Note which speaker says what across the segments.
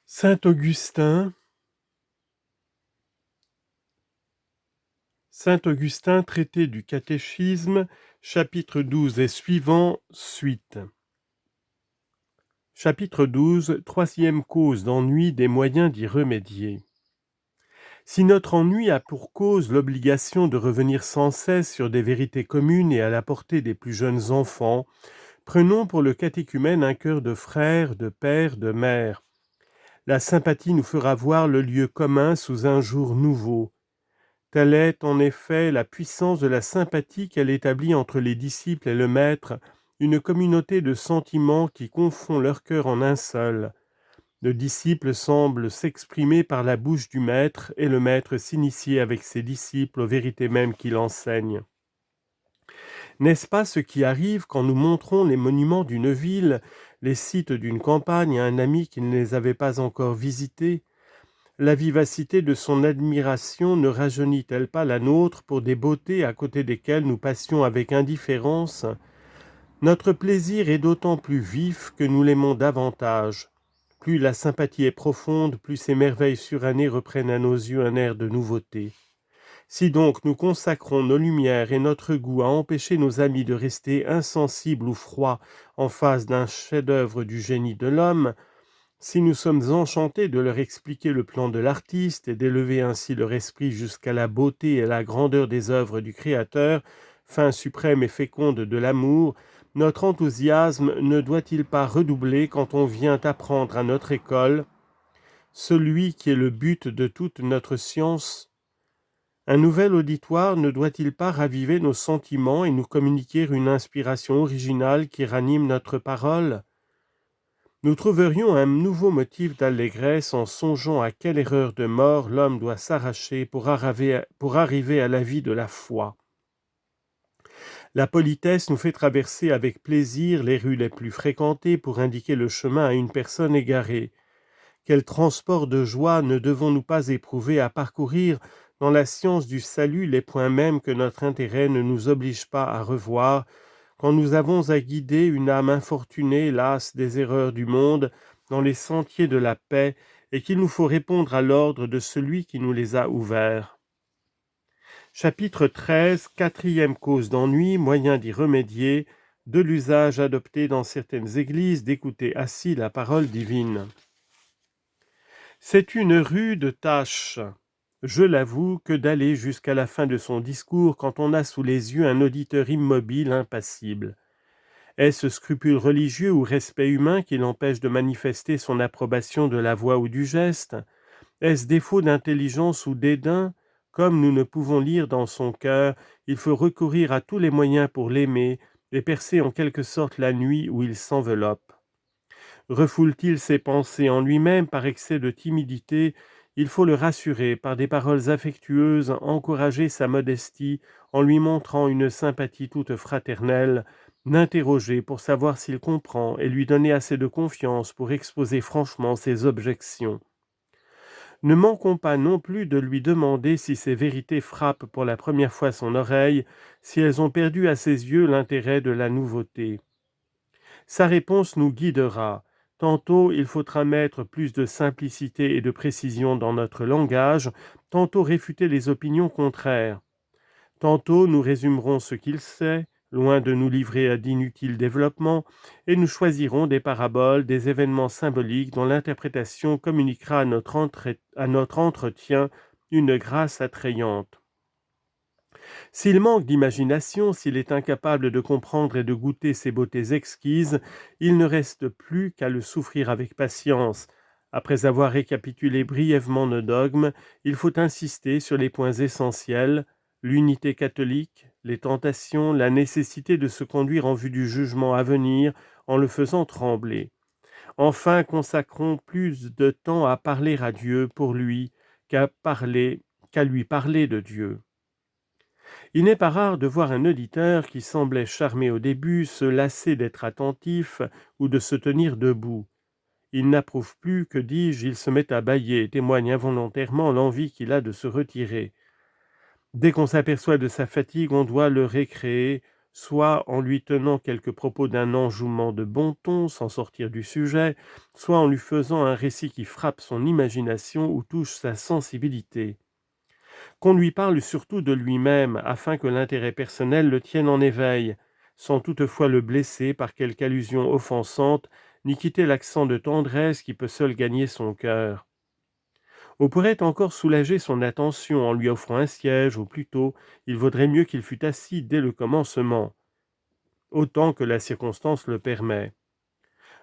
Speaker 1: Saint Augustin, traité du catéchisme, chapitre 12 et suivant, suite. Chapitre 12, troisième cause d'ennui, des moyens d'y remédier. Si notre ennui a pour cause l'obligation de revenir sans cesse sur des vérités communes et à la portée des plus jeunes enfants, prenons pour le catéchumène un cœur de frère, de père, de mère. La sympathie nous fera voir le lieu commun sous un jour nouveau. Telle est en effet la puissance de la sympathie qu'elle établit entre les disciples et le Maître, une communauté de sentiments qui confond leur cœur en un seul. Le disciple semble s'exprimer par la bouche du Maître et le Maître s'initier avec ses disciples aux vérités mêmes qu'il enseigne. N'est-ce pas ce qui arrive quand nous montrons les monuments d'une ville, les sites d'une campagne à un ami qui ne les avait pas encore visités ? La vivacité de son admiration ne rajeunit-elle pas la nôtre pour des beautés à côté desquelles nous passions avec indifférence ? Notre plaisir est d'autant plus vif que nous l'aimons davantage. Plus la sympathie est profonde, plus ces merveilles surannées reprennent à nos yeux un air de nouveauté. Si donc nous consacrons nos lumières et notre goût à empêcher nos amis de rester insensibles ou froids en face d'un chef-d'œuvre du génie de l'homme, si nous sommes enchantés de leur expliquer le plan de l'artiste et d'élever ainsi leur esprit jusqu'à la beauté et la grandeur des œuvres du Créateur, fin suprême et féconde de l'amour, notre enthousiasme ne doit-il pas redoubler quand on vient apprendre à notre école celui qui est le but de toute notre science ? Un nouvel auditoire ne doit-il pas raviver nos sentiments et nous communiquer une inspiration originale qui ranime notre parole ? Nous trouverions un nouveau motif d'allégresse en songeant à quelle erreur de mort l'homme doit s'arracher pour arriver à la vie de la foi. La politesse nous fait traverser avec plaisir les rues les plus fréquentées pour indiquer le chemin à une personne égarée. Quel transport de joie ne devons-nous pas éprouver à parcourir dans la science du salut les points mêmes que notre intérêt ne nous oblige pas à revoir, quand nous avons à guider une âme infortunée, lasse des erreurs du monde, dans les sentiers de la paix, et qu'il nous faut répondre à l'ordre de celui qui nous les a ouverts. Chapitre 13, quatrième cause d'ennui, moyen d'y remédier, de l'usage adopté dans certaines églises d'écouter assis la parole divine. C'est une rude tâche, je l'avoue, que d'aller jusqu'à la fin de son discours quand on a sous les yeux un auditeur immobile, impassible. Est-ce scrupule religieux ou respect humain qui l'empêche de manifester son approbation de la voix ou du geste ? Est-ce défaut d'intelligence ou dédain ? Comme nous ne pouvons lire dans son cœur, il faut recourir à tous les moyens pour l'aimer et percer en quelque sorte la nuit où il s'enveloppe. Refoule-t-il ses pensées en lui-même par excès de timidité ? Il faut le rassurer par des paroles affectueuses, encourager sa modestie en lui montrant une sympathie toute fraternelle, l'interroger pour savoir s'il comprend et lui donner assez de confiance pour exposer franchement ses objections. Ne manquons pas non plus de lui demander si ces vérités frappent pour la première fois son oreille, si elles ont perdu à ses yeux l'intérêt de la nouveauté. Sa réponse nous guidera. Tantôt il faudra mettre plus de simplicité et de précision dans notre langage, tantôt réfuter les opinions contraires. Tantôt nous résumerons ce qu'il sait, loin de nous livrer à d'inutiles développements, et nous choisirons des paraboles, des événements symboliques dont l'interprétation communiquera à notre entretien une grâce attrayante. S'il manque d'imagination, s'il est incapable de comprendre et de goûter ces beautés exquises, il ne reste plus qu'à le souffrir avec patience. Après avoir récapitulé brièvement nos dogmes, il faut insister sur les points essentiels, l'unité catholique, les tentations, la nécessité de se conduire en vue du jugement à venir en le faisant trembler. Enfin, consacrons plus de temps à parler à Dieu pour lui qu'à lui parler de Dieu. Il n'est pas rare de voir un auditeur qui semblait charmé au début se lasser d'être attentif ou de se tenir debout. Il n'approuve plus, que dis-je, il se met à bâiller et témoigne involontairement l'envie qu'il a de se retirer. Dès qu'on s'aperçoit de sa fatigue, on doit le récréer, soit en lui tenant quelques propos d'un enjouement de bon ton sans sortir du sujet, soit en lui faisant un récit qui frappe son imagination ou touche sa sensibilité. Qu'on lui parle surtout de lui-même, afin que l'intérêt personnel le tienne en éveil, sans toutefois le blesser par quelque allusion offensante, ni quitter l'accent de tendresse qui peut seul gagner son cœur. On pourrait encore soulager son attention en lui offrant un siège, ou plutôt, il vaudrait mieux qu'il fût assis dès le commencement, autant que la circonstance le permet.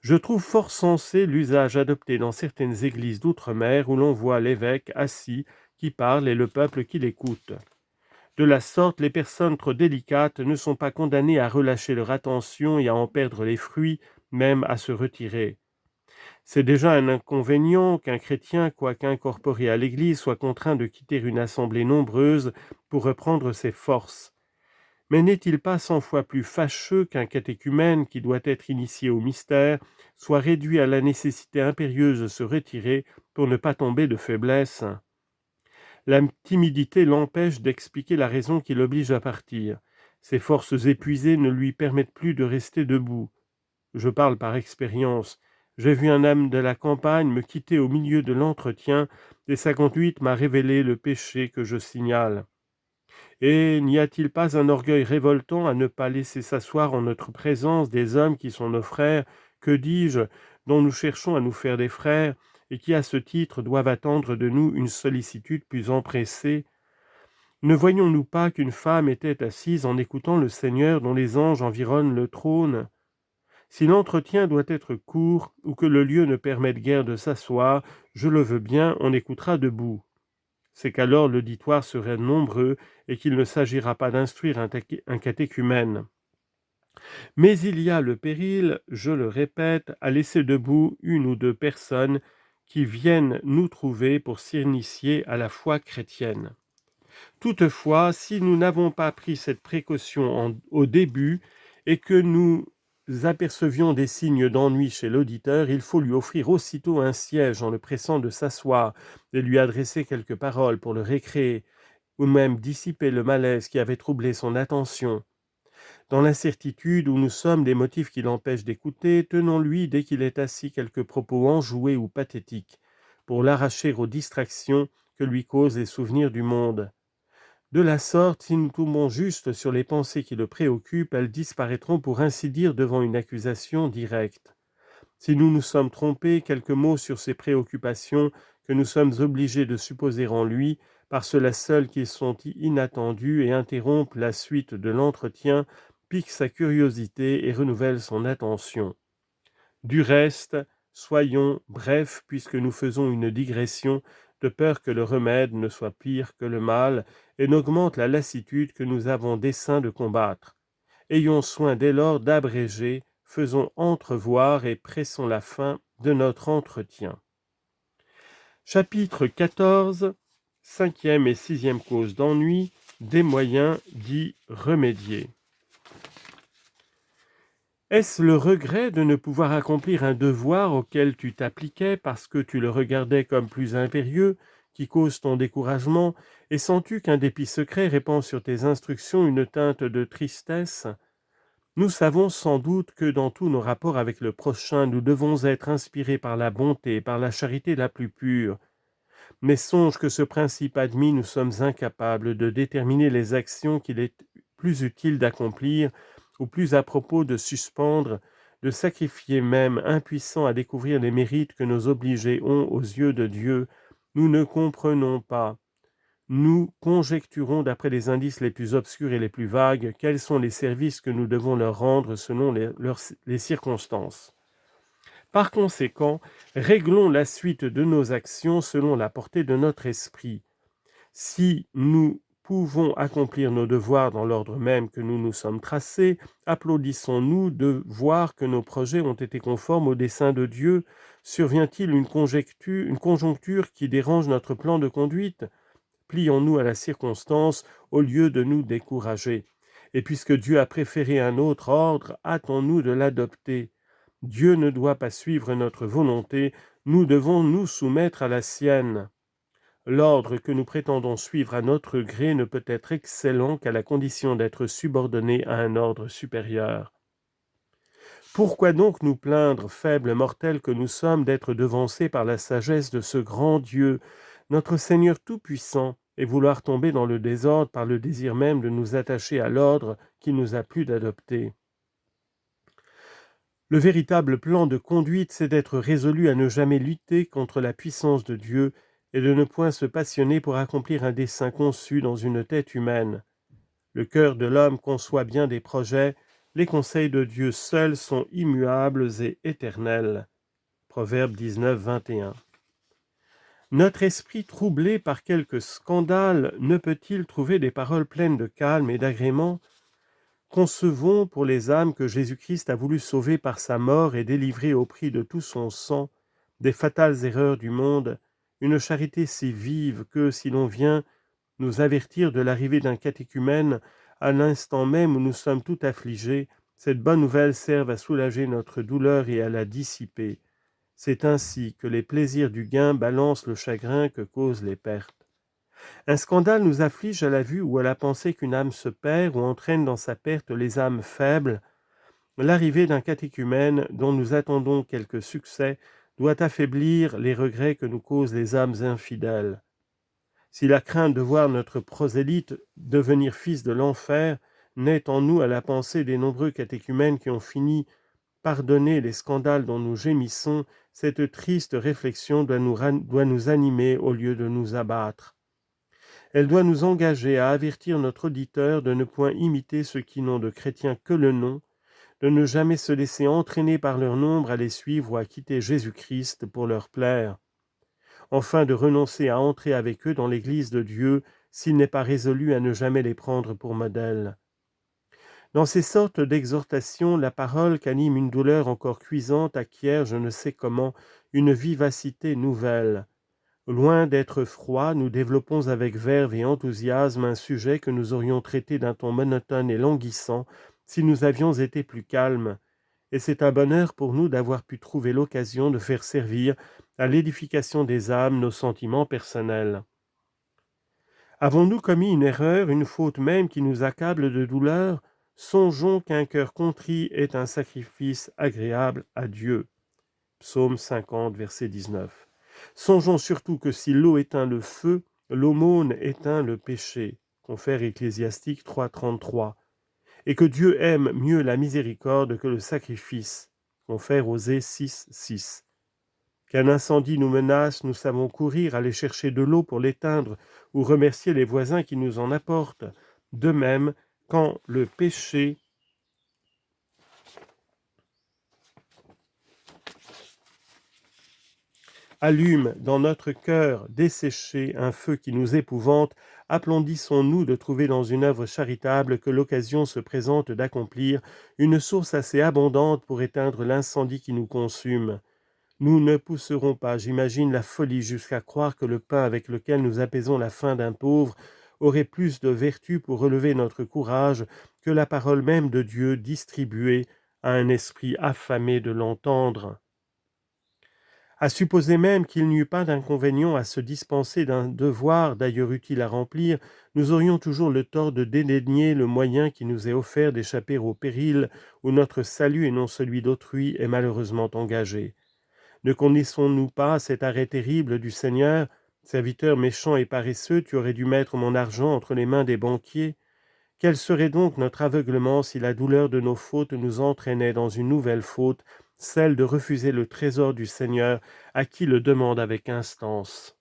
Speaker 1: Je trouve fort sensé l'usage adopté dans certaines églises d'outre-mer où l'on voit l'évêque assis qui parle et le peuple qui l'écoute. De la sorte, les personnes trop délicates ne sont pas condamnées à relâcher leur attention et à en perdre les fruits, même à se retirer. C'est déjà un inconvénient qu'un chrétien, quoique incorporé à l'Église, soit contraint de quitter une assemblée nombreuse pour reprendre ses forces. Mais n'est-il pas 100 fois plus fâcheux qu'un catéchumène qui doit être initié au mystère soit réduit à la nécessité impérieuse de se retirer pour ne pas tomber de faiblesse ? La timidité l'empêche d'expliquer la raison qui l'oblige à partir. Ses forces épuisées ne lui permettent plus de rester debout. Je parle par expérience. J'ai vu un âme de la campagne me quitter au milieu de l'entretien, et sa conduite m'a révélé le péché que je signale. Et n'y a-t-il pas un orgueil révoltant à ne pas laisser s'asseoir en notre présence des hommes qui sont nos frères, que dis-je, dont nous cherchons à nous faire des frères, et qui à ce titre doivent attendre de nous une sollicitude plus empressée? Ne voyons-nous pas qu'une femme était assise en écoutant le Seigneur dont les anges environnent le trône? Si l'entretien doit être court, ou que le lieu ne permette guère de s'asseoir, je le veux bien, on écoutera debout. C'est qu'alors l'auditoire serait nombreux et qu'il ne s'agira pas d'instruire un catéchumène. Mais il y a le péril, je le répète, à laisser debout une ou deux personnes qui viennent nous trouver pour s'initier à la foi chrétienne. Toutefois, si nous n'avons pas pris cette précaution au début et que nous apercevions des signes d'ennui chez l'auditeur, il faut lui offrir aussitôt un siège en le pressant de s'asseoir et lui adresser quelques paroles pour le récréer ou même dissiper le malaise qui avait troublé son attention. Dans l'incertitude où nous sommes des motifs qui l'empêchent d'écouter, tenons-lui dès qu'il est assis quelques propos enjoués ou pathétiques, pour l'arracher aux distractions que lui causent les souvenirs du monde. De la sorte, si nous tombons juste sur les pensées qui le préoccupent, elles disparaîtront pour ainsi dire devant une accusation directe. Si nous nous sommes trompés quelques mots sur ces préoccupations que nous sommes obligés de supposer en lui, par cela seul qu'ils sont inattendus et interrompent la suite de l'entretien, piquent sa curiosité et renouvellent son attention. Du reste, soyons brefs puisque nous faisons une digression, de peur que le remède ne soit pire que le mal et n'augmente la lassitude que nous avons dessein de combattre. Ayons soin dès lors d'abréger, faisons entrevoir et pressons la fin de notre entretien. Chapitre 14. 5e et 6e cause d'ennui, des moyens d'y remédier. Est-ce le regret de ne pouvoir accomplir un devoir auquel tu t'appliquais parce que tu le regardais comme plus impérieux, qui cause ton découragement, et sens-tu qu'un dépit secret répand sur tes instructions une teinte de tristesse? Nous savons sans doute que dans tous nos rapports avec le prochain, nous devons être inspirés par la bonté, par la charité la plus pure. Mais songe que ce principe admis, nous sommes incapables de déterminer les actions qu'il est plus utile d'accomplir ou plus à propos de suspendre, de sacrifier même, impuissants à découvrir les mérites que nos obligés ont aux yeux de Dieu. Nous ne comprenons pas. Nous conjecturons d'après les indices les plus obscurs et les plus vagues quels sont les services que nous devons leur rendre selon les circonstances. Par conséquent, réglons la suite de nos actions selon la portée de notre esprit. Si nous pouvons accomplir nos devoirs dans l'ordre même que nous nous sommes tracés, applaudissons-nous de voir que nos projets ont été conformes au dessein de Dieu. Survient-il une conjoncture qui dérange notre plan de conduite? Plions-nous à la circonstance au lieu de nous décourager. Et puisque Dieu a préféré un autre ordre, hâtons-nous de l'adopter. Dieu ne doit pas suivre notre volonté, nous devons nous soumettre à la sienne. L'ordre que nous prétendons suivre à notre gré ne peut être excellent qu'à la condition d'être subordonné à un ordre supérieur. Pourquoi donc nous plaindre, faibles mortels que nous sommes, d'être devancés par la sagesse de ce grand Dieu, notre Seigneur Tout-Puissant, et vouloir tomber dans le désordre par le désir même de nous attacher à l'ordre qu'il nous a plu d'adopter? Le véritable plan de conduite, c'est d'être résolu à ne jamais lutter contre la puissance de Dieu et de ne point se passionner pour accomplir un dessein conçu dans une tête humaine. Le cœur de l'homme conçoit bien des projets, les conseils de Dieu seuls sont immuables et éternels. Proverbe 19, 21. Notre esprit troublé par quelque scandale ne peut-il trouver des paroles pleines de calme et d'agrément? Concevons pour les âmes que Jésus-Christ a voulu sauver par sa mort et délivrer au prix de tout son sang des fatales erreurs du monde, une charité si vive que, si l'on vient nous avertir de l'arrivée d'un catéchumène à l'instant même où nous sommes tout affligés, cette bonne nouvelle serve à soulager notre douleur et à la dissiper. C'est ainsi que les plaisirs du gain balancent le chagrin que causent les pertes. Un scandale nous afflige à la vue ou à la pensée qu'une âme se perd ou entraîne dans sa perte les âmes faibles. L'arrivée d'un catéchumène dont nous attendons quelque succès doit affaiblir les regrets que nous causent les âmes infidèles. Si la crainte de voir notre prosélyte devenir fils de l'enfer naît en nous à la pensée des nombreux catéchumènes qui ont fini par donner les scandales dont nous gémissons, cette triste réflexion doit nous animer au lieu de nous abattre. Elle doit nous engager à avertir notre auditeur de ne point imiter ceux qui n'ont de chrétiens que le nom, de ne jamais se laisser entraîner par leur nombre à les suivre ou à quitter Jésus-Christ pour leur plaire, enfin de renoncer à entrer avec eux dans l'Église de Dieu s'il n'est pas résolu à ne jamais les prendre pour modèle. Dans ces sortes d'exhortations, la parole qu'anime une douleur encore cuisante acquiert, je ne sais comment, une vivacité nouvelle. Loin d'être froid, nous développons avec verve et enthousiasme un sujet que nous aurions traité d'un ton monotone et languissant si nous avions été plus calmes, et c'est un bonheur pour nous d'avoir pu trouver l'occasion de faire servir à l'édification des âmes nos sentiments personnels. Avons-nous commis une erreur, une faute même qui nous accable de douleur? Songeons qu'un cœur contrit est un sacrifice agréable à Dieu. Psaume 50, verset 19. Songeons surtout que si l'eau éteint le feu, l'aumône éteint le péché. Confère Ecclésiastique 3.33. Et que Dieu aime mieux la miséricorde que le sacrifice. Confère Osée 6.6. Qu'un incendie nous menace, nous savons courir, aller chercher de l'eau pour l'éteindre ou remercier les voisins qui nous en apportent. De même, quand le péché allume dans notre cœur desséché un feu qui nous épouvante, applaudissons-nous de trouver dans une œuvre charitable que l'occasion se présente d'accomplir une source assez abondante pour éteindre l'incendie qui nous consume. Nous ne pousserons pas, j'imagine, la folie jusqu'à croire que le pain avec lequel nous apaisons la faim d'un pauvre aurait plus de vertu pour relever notre courage que la parole même de Dieu distribuée à un esprit affamé de l'entendre. À supposer même qu'il n'y eût pas d'inconvénient à se dispenser d'un devoir d'ailleurs utile à remplir, nous aurions toujours le tort de dédaigner le moyen qui nous est offert d'échapper au péril où notre salut et non celui d'autrui est malheureusement engagé. Ne connaissons-nous pas cet arrêt terrible du Seigneur? Serviteur méchant et paresseux, tu aurais dû mettre mon argent entre les mains des banquiers. Quel serait donc notre aveuglement si la douleur de nos fautes nous entraînait dans une nouvelle faute, celle de refuser le trésor du Seigneur à qui le demande avec instance?